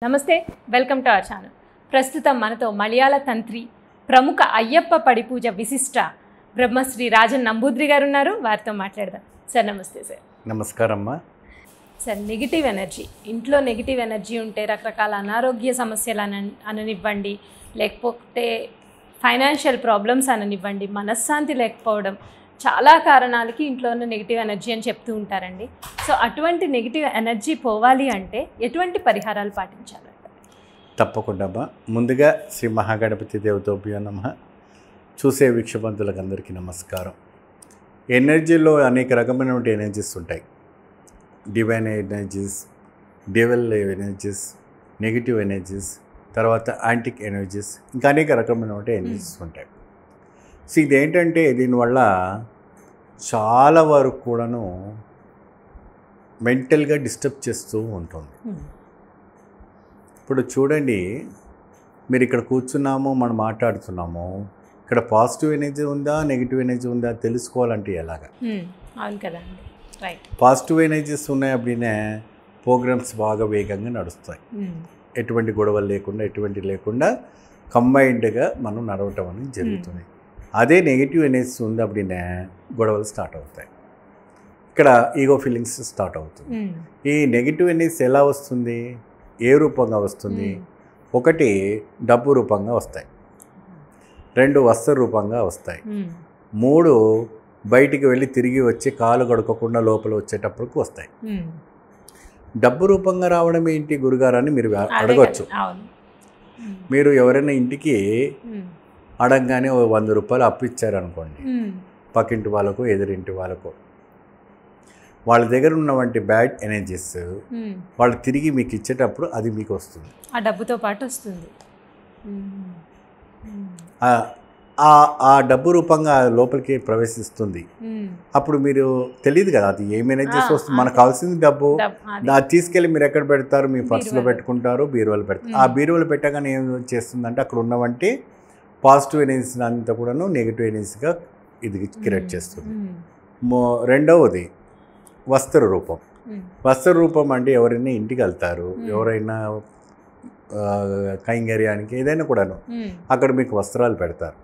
నమస్తే welcome to our channel. ప్రస్తుతం మనతో మలయాళ తంత్రి ప్రముఖ అయ్యప్ప పడిపూజ విశిష్ట బ్రహ్మశ్రీ రాజన్ నంబూద్రి గారు ఉన్నారు. వారితో మాట్లాడదాం. సార్ నమస్తే. సార్ నమస్కారం అమ్మా. సార్, నెగిటివ్ ఎనర్జీ, ఇంట్లో నెగిటివ్ ఎనర్జీ ఉంటే రకరకాల అనారోగ్య సమస్యలు అననివ్వండి, లేకపోతే ఫైనాన్షియల్ ప్రాబ్లమ్స్ అననివ్వండి, మనశ్శాంతి లేకపోవడం, చాలా కారణాలకి ఇంట్లో ఉన్న నెగిటివ్ ఎనర్జీ అని చెప్తూ ఉంటారండి. సో అటువంటి నెగిటివ్ ఎనర్జీ పోవాలి అంటే ఎటువంటి పరిహారాలు పాటించాలి? తప్పకుండా అమ్మా. ముందుగా శ్రీ మహాగణపతి దేవతోభ్యో నమః. చూసే వీక్షబంధులకు అందరికీ నమస్కారం. ఎనర్జీలో అనేక రకమైనటువంటి ఎనర్జీస్ ఉంటాయి. Divine energies, devil energies, negative energies, తర్వాత యాంటిక్ ఎనర్జీస్, ఇంకా అనేక రకమైనటువంటి ఎనర్జీస్ ఉంటాయి. సో ఇదేంటంటే దీనివల్ల చాలా వరకు కూడాను మెంటల్గా డిస్టర్బ్ చేస్తూ ఉంటుంది. ఇప్పుడు చూడండి, మీరు ఇక్కడ కూర్చున్నాము, మనం మాట్లాడుతున్నాము, ఇక్కడ పాజిటివ్ ఎనర్జీ ఉందా నెగిటివ్ ఎనర్జీ ఉందా తెలుసుకోవాలంటే ఎలాగా? అవును కదండి, రైట్. పాజిటివ్ ఎనర్జీస్ ఉన్నాయి అప్పుడే ప్రోగ్రామ్స్ బాగా వేగంగా నడుస్తాయి. ఎటువంటి గొడవలు లేకుండా, ఎటువంటి లేకుండా కంబైన్డ్గా మనం నడవటం అనేది జరుగుతుంది. అదే నెగిటివ్ ఎనర్జీస్ ఉంది అప్పుడే గొడవలు స్టార్ట్ అవుతాయి. ఇక్కడ ఈగో ఫీలింగ్స్ స్టార్ట్ అవుతుంది. ఈ నెగిటివ్ ఎనర్జీస్ ఎలా వస్తుంది, ఏ రూపంగా వస్తుంది? ఒకటి డబ్బు రూపంగా వస్తాయి, రెండు వస్త్ర రూపంగా వస్తాయి, మూడు బయటికి వెళ్ళి తిరిగి వచ్చి కాలు గడకకుండా లోపల వచ్చేటప్పటికి వస్తాయి. డబ్బు రూపంగా రావడం ఏంటి గురుగారు అని మీరు అడగచ్చు. మీరు ఎవరైనా ఇంటికి అడగగానే 100 రూపాయలు అప్పు ఇచ్చారనుకోండి, పక్కింటి వాళ్ళకు ఎదురింటి వాళ్ళకు, వాళ్ళ దగ్గర ఉన్నటువంటి బ్యాడ్ ఎనర్జీస్ వాళ్ళు తిరిగి మీకు ఇచ్చేటప్పుడు అది మీకు వస్తుంది, ఆ డబ్బుతో పాటు వస్తుంది. ఆ డబ్బు రూపంగా లోపలికి ప్రవేశిస్తుంది. అప్పుడు మీరు తెలియదు కదా అది ఏం ఎనర్జీస్ వస్తుంది. మనకు కావాల్సింది డబ్బు. అది తీసుకెళ్ళి మీరు ఎక్కడ పెడతారు? మీ పర్సులో పెట్టుకుంటారు, బీరువాలో పెడతారు. ఆ బీరువాలో పెట్టగానే ఏం చేస్తుందంటే అక్కడ ఉన్నవంటి పాజిటివ్ ఎనర్జీస్ అంతా కూడాను నెగిటివ్ ఎనర్జీస్గా ఇది క్రియేట్ చేస్తుంది. రెండవది వస్త్ర రూపం. వస్త్ర రూపం అంటే ఎవరైనా ఇంటికి వెళ్తారు, ఎవరైనా కైంగర్యానికి ఏదైనా కూడాను అక్కడ మీకు వస్త్రాలు పెడతారు.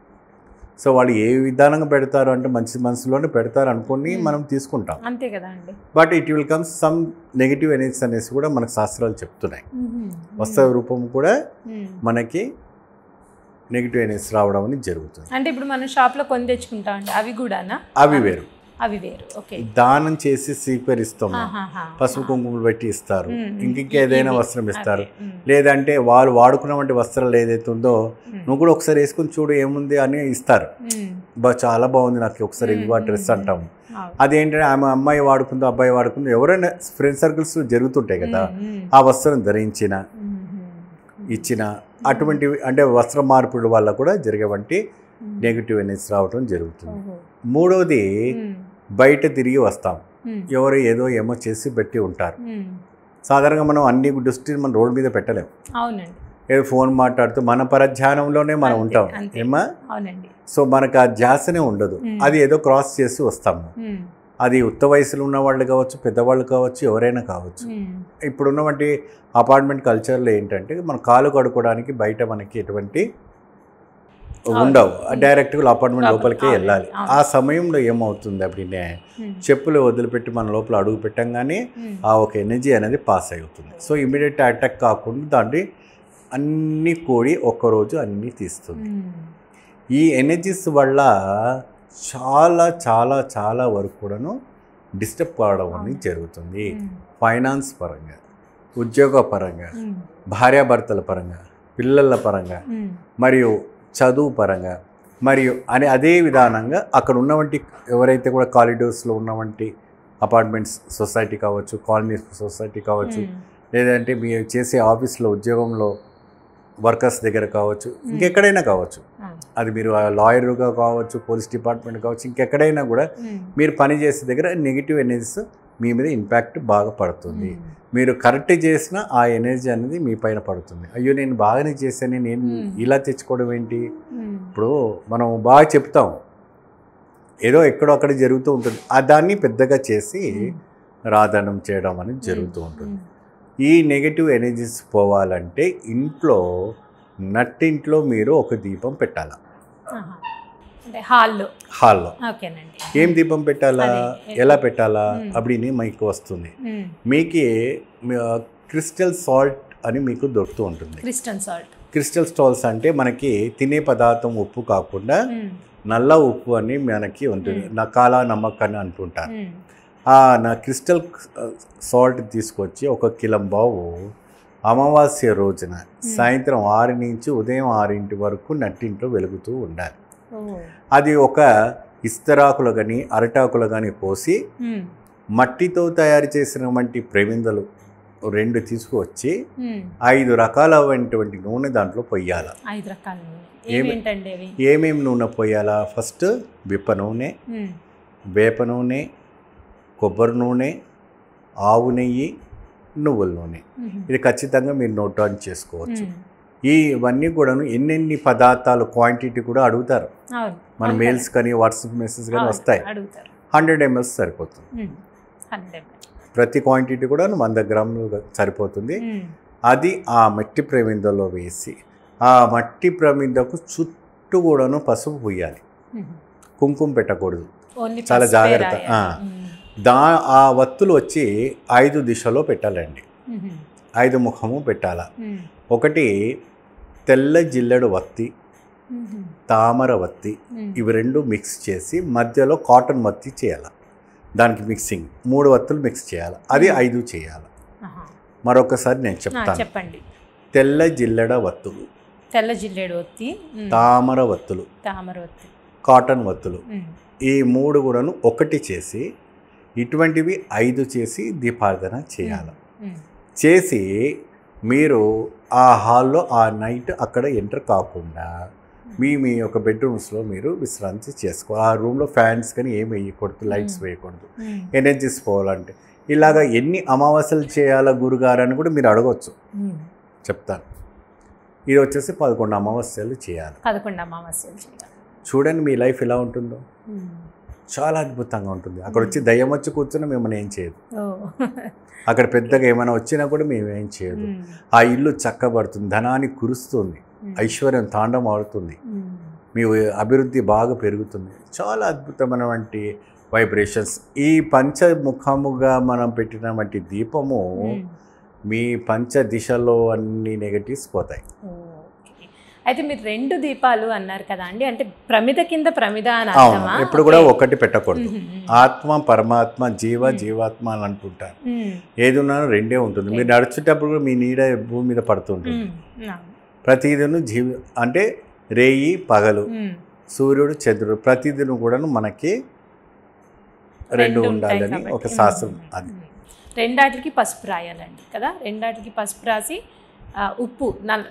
సో వాళ్ళు ఏ విధానంగా పెడతారు అంటే మంచి మనసులోనే పెడతారు అనుకుని మనం తీసుకుంటాం, అంతే కదా అండి. But it will come some negative energies అనేసి కూడా మనకు శాస్త్రాలు చెప్తున్నాయి. వస్త్ర రూపం కూడా మనకి నెగిటివ్ ఎనర్జీస్ రావడం అనేది జరుగుతుంది. అంటే ఇప్పుడు మనం షాప్లో కొని తెచ్చుకుంటాం అండి, అవి కూడానా? అవి వేరు. అవి వేరు. ఓకే. దానం చేసి స్వీకరిస్తాము, పసుపు కుంకుమలు పెట్టి ఇస్తారు, ఇంకేదైనా వస్త్రం ఇస్తారు. లేదంటే వాళ్ళు వాడుకున్నటువంటి వస్త్రాలు ఏదైతే ఉందో నువ్వు కూడా ఒకసారి వేసుకుని చూడు ఏముంది అని ఇస్తారు. చాలా బాగుంది నాకు ఒకసారి ఇవ్వ డ్రెస్ అంటాము. అదేంటంటే ఆమె అమ్మాయి వాడుకుందో అబ్బాయి వాడుకుందో ఎవరైనా ఫ్రెండ్ సర్కిల్స్ జరుగుతుంటాయి కదా, ఆ వస్త్రం ధరించిన ఇచ్చిన అటువంటివి అంటే వస్త్ర మార్పుల వల్ల కూడా జరిగేవంటి నెగిటివ్ ఎనర్జీస్ రావటం జరుగుతుంది. మూడవది బయట తిరిగి వస్తాం, ఎవరు ఏదో ఏమో చేసి పెట్టి ఉంటారు. సాధారణంగా మనం అన్ని దృష్టిని మనం రోడ్డు మీద పెట్టలేము. అవునండి. ఏదో ఫోన్ మాట్లాడుతూ మన పరధ్యానంలోనే మనం ఉంటాం ఏమా. అవునండి. సో మనకు ఆ ధ్యాసనే ఉండదు, అది ఏదో క్రాస్ చేసి వస్తాము. అది యుక్త వయసులో ఉన్న వాళ్ళు కావచ్చు, పెద్దవాళ్ళు కావచ్చు, ఎవరైనా కావచ్చు. ఇప్పుడున్నటువంటి అపార్ట్మెంట్ కల్చర్లో ఏంటంటే మన కాలు కడుక్కోవడానికి బయట మనకి ఎటువంటి ఉండవు, డైరెక్ట్గా అపార్ట్మెంట్ లోపలికే వెళ్ళాలి. ఆ సమయంలో ఏమవుతుంది అప్పుడే చెప్పులు వదిలిపెట్టి మన లోపల అడుగు పెట్టంగానే ఆ ఒక ఎనర్జీ అనేది పాస్ అవుతుంది. సో ఇమీడియట్ అటాక్ కాకుండా దాన్ని అన్నీ కూడి ఒక్కరోజు అన్నీ తీస్తుంది. ఈ ఎనర్జీస్ వల్ల చాలా చాలా చాలా వరకు కూడాను డిస్టర్బ్ కావడం అనేది జరుగుతుంది. ఫైనాన్స్ పరంగా, ఉద్యోగ పరంగా, భార్యాభర్తల పరంగా, పిల్లల పరంగా, మరియు చదువు పరంగా, మరియు అదే విధానంగా అక్కడ ఉన్నవంటి ఎవరైతే కూడా కారిడోర్స్లో ఉన్నవంటి అపార్ట్మెంట్స్ సొసైటీ కావచ్చు, కాలనీ సొసైటీ కావచ్చు, లేదంటే మీరు చేసే ఆఫీస్లో ఉద్యోగంలో వర్కర్స్ దగ్గర కావచ్చు, ఇంకెక్కడైనా కావచ్చు, అది మీరు లాయర్గా కావచ్చు, పోలీస్ డిపార్ట్మెంట్ కావచ్చు, ఇంకెక్కడైనా కూడా మీరు పనిచేసే దగ్గర నెగిటివ్ ఎనర్జీస్ మీ మీద ఇంపాక్ట్ బాగా పడుతుంది. మీరు కరెక్ట్ చేసిన ఆ ఎనర్జీ అనేది మీ పైన పడుతుంది. అయ్యో నేను బాగానే చేశాను, నేను ఇలా తెచ్చుకోవడం ఏంటి? ఇప్పుడు మనం బాగా చెప్తాం, ఏదో ఎక్కడో అక్కడ జరుగుతూ ఉంటుంది, దాన్ని పెద్దగా చేసి రాధనం చేయడం అనేది జరుగుతూ ఉంటుంది. ఈ నెగటివ్ ఎనర్జీస్ పోవాలంటే ఇంట్లో నట్టింట్లో మీరు ఒక దీపం పెట్టాలా, అంటే హాల్లో. ఓకేనండి. ఏం దీపం పెట్టాలా, ఎలా పెట్టాలా అప్పుడని మీకు వస్తుంది. మీకు క్రిస్టల్ సాల్ట్ అని మీకు దొరుకుతూ ఉంటుంది. క్రిస్టల్ సాల్ట్స్ అంటే మనకి తినే పదార్థం ఉప్పు కాకుండా నల్ల ఉప్పు అని మనకి ఉంటుంది, కాలా నమ్మక్ అని అంటుంటారు. నా క్రిస్టల్ సాల్ట్ తీసుకొచ్చి 1 కిలంబావు అమావాస్య రోజున సాయంత్రం 6 నుంచి ఉదయం 6 వరకు నట్టింట్లో వెలుగుతూ ఉండాలి. అది ఒక ఇస్తరాకులు కానీ అరటాకులు కానీ పోసి మట్టితో తయారు చేసినటువంటి ప్రమిదలు 2 తీసుకువచ్చి 5 రకాలైనటువంటి నూనె దాంట్లో పొయ్యాలి. ఏమేమి నూనె పొయ్యాలా? ఫస్ట్ బిప్ప నూనె, వేప నూనె, కొబ్బరి నూనె, ఆవు నెయ్యి, నువ్వుల నూనె. ఇది ఖచ్చితంగా మీరు నోట్ డౌన్ చేసుకోవచ్చు. ఇవన్నీ కూడాను ఎన్నెన్ని పదార్థాలు క్వాంటిటీ కూడా అడుగుతారు. మన మెయిల్స్ కానీ వాట్సాప్ మెసేజ్ కానీ వస్తాయి. 100 ml సరిపోతుంది. ప్రతి క్వాంటిటీ కూడా 100 గ్రాములు సరిపోతుంది. అది ఆ మట్టి ప్రమిదలో వేసి ఆ మట్టి ప్రమిదకు చుట్టూ కూడాను పసుపు పూయాలి. కుంకుమ పెట్టకూడదు, చాలా జాగ్రత్త. ఆ వత్తులు వచ్చి 5 దిశలో పెట్టాలండి. 5 ముఖము పెట్టాలా. ఒకటి తెల్ల జిల్లెడు వత్తి, తామర వత్తి, ఇవి 2 మిక్స్ చేసి మధ్యలో కాటన్ వత్తి చేయాలి. దానికి మిక్సింగ్ 3 వత్తులు మిక్స్ చేయాలి. అది 5 చేయాలి. మరొకసారి నేను చెప్తాను. చెప్పండి. తెల్ల జిల్లెడ వత్తులు, తామర వత్తులు, కాటన్ వత్తులు, ఈ 3 కూడాను ఒకటి చేసి ఇటువంటివి 5 చేసి దీపారాధన చేయాలి. చేసి మీరు ఆ హాల్లో ఆ నైట్ అక్కడ ఎంటర్ కాకుండా మీ యొక్క బెడ్రూమ్స్లో మీరు విశ్రాంతి చేసుకోవాలి. ఆ రూమ్లో ఫ్యాన్స్ కానీ ఏమి వేయకూడదు, లైట్స్ వేయకూడదు. ఎనర్జీస్ పోవాలంటే ఇలాగ ఎన్ని అమావాస్యలు చేయాలా గురుగారు అని కూడా మీరు అడగవచ్చు. చెప్తాను. ఇది వచ్చేసి 11 అమావాస్యలు చేయాలి. చూడండి మీ లైఫ్ ఎలా ఉంటుందో. చాలా అద్భుతంగా ఉంటుంది. అక్కడ వచ్చి దయ్యం వచ్చి కూర్చున్నా మిమ్మల్ని ఏం చేయదు. అక్కడ పెద్దగా ఏమైనా వచ్చినా కూడా మేమేం చేయదు. ఆ ఇల్లు చక్కబడుతుంది, ధనాన్ని కురుస్తుంది, ఐశ్వర్యం తాండం ఆడుతుంది, మీ అభివృద్ధి బాగా పెరుగుతుంది. చాలా అద్భుతమైనటువంటి వైబ్రేషన్స్. ఈ పంచముఖముగా మనం పెట్టినటువంటి దీపము మీ పంచ దిశలో అన్ని నెగటివ్స్ పోతాయి. అయితే మీరు 2 దీపాలు అన్నారు కదా అండి, అంటే ప్రమిద కింద ప్రమిద అని అర్థమా? ఎప్పుడు కూడా ఒకటి పెట్టకూడదు. ఆత్మ పరమాత్మ జీవాత్మ అని అంటుంటారు. ఏది ఉన్నా 2 ఉంటుంది. మీరు నడిచేటప్పుడు మీ నీడ భూమి మీద పడుతుంటుంది. ప్రతిదిను అంటే రేయి పగలు, సూర్యుడు చంద్రుడు, ప్రతిదినం కూడా మనకి 2 ఉండాలని ఒక శాస్త్రం. అది 2 పసుపు రాయాలండి కదా. 2 పసుపు రాసి ఉప్పు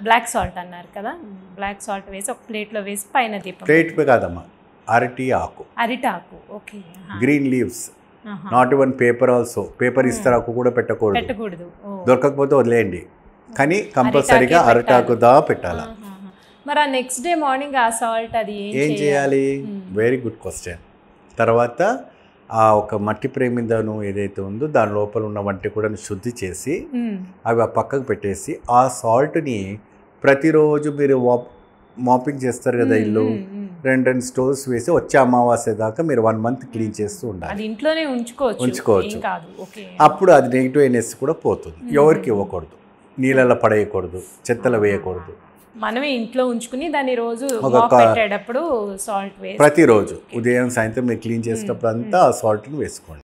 బ్లాక్ సాల్ట్ అన్నారు కదా, బ్లాక్ సాల్ట్ వేసి ఒక ప్లేట్లో వేసి పైన దీపం. ప్లేట్ కాదమ్మా, అరటి ఆకు. Okay. Green leaves, not even paper also. Paper ఇస్తరాకు కూడా పెట్టకూడదు. దొరకకపోతే వదిలేయండి, కానీ కంపల్సరీగా అరటాకు పెట్టాలా. మరి ఆ నెక్స్ట్ డే మార్నింగ్ ఆ సాల్ట్ అది ఏం చేయాలి? Very good question. తర్వాత ఆ ఒక మట్టి ప్రమిదను ఏదైతే ఉందో దాని లోపల ఉన్న వంటి కూడా శుద్ధి చేసి అవి ఆ పక్కకు పెట్టేసి ఆ సాల్ట్ని ప్రతిరోజు మీరు మాపింగ్ చేస్తారు కదా ఇల్లు, 2 స్టోర్స్ వేసి వచ్చే అమావాస్య దాకా మీరు 1 మంత్ క్లీన్ చేస్తూ ఉండాలి. ఇంట్లోనే ఉంచుకోవచ్చు. అప్పుడు అది నెగిటివ్ ఎనర్జీ కూడా పోతుంది. ఎవరికి ఇవ్వకూడదు, నీళ్ళలో పడేయకూడదు, చెత్తలు వేయకూడదు. మనమే ఇంట్లో ఉంచుకుని దాన్ని రోజు పెట్టేటప్పుడు సాల్ట్ వేసి ప్రతిరోజు ఉదయం సాయంత్రం మీరు క్లీన్ చేసేటప్పుడు అంతా ఆ సాల్ట్ని వేసుకోండి.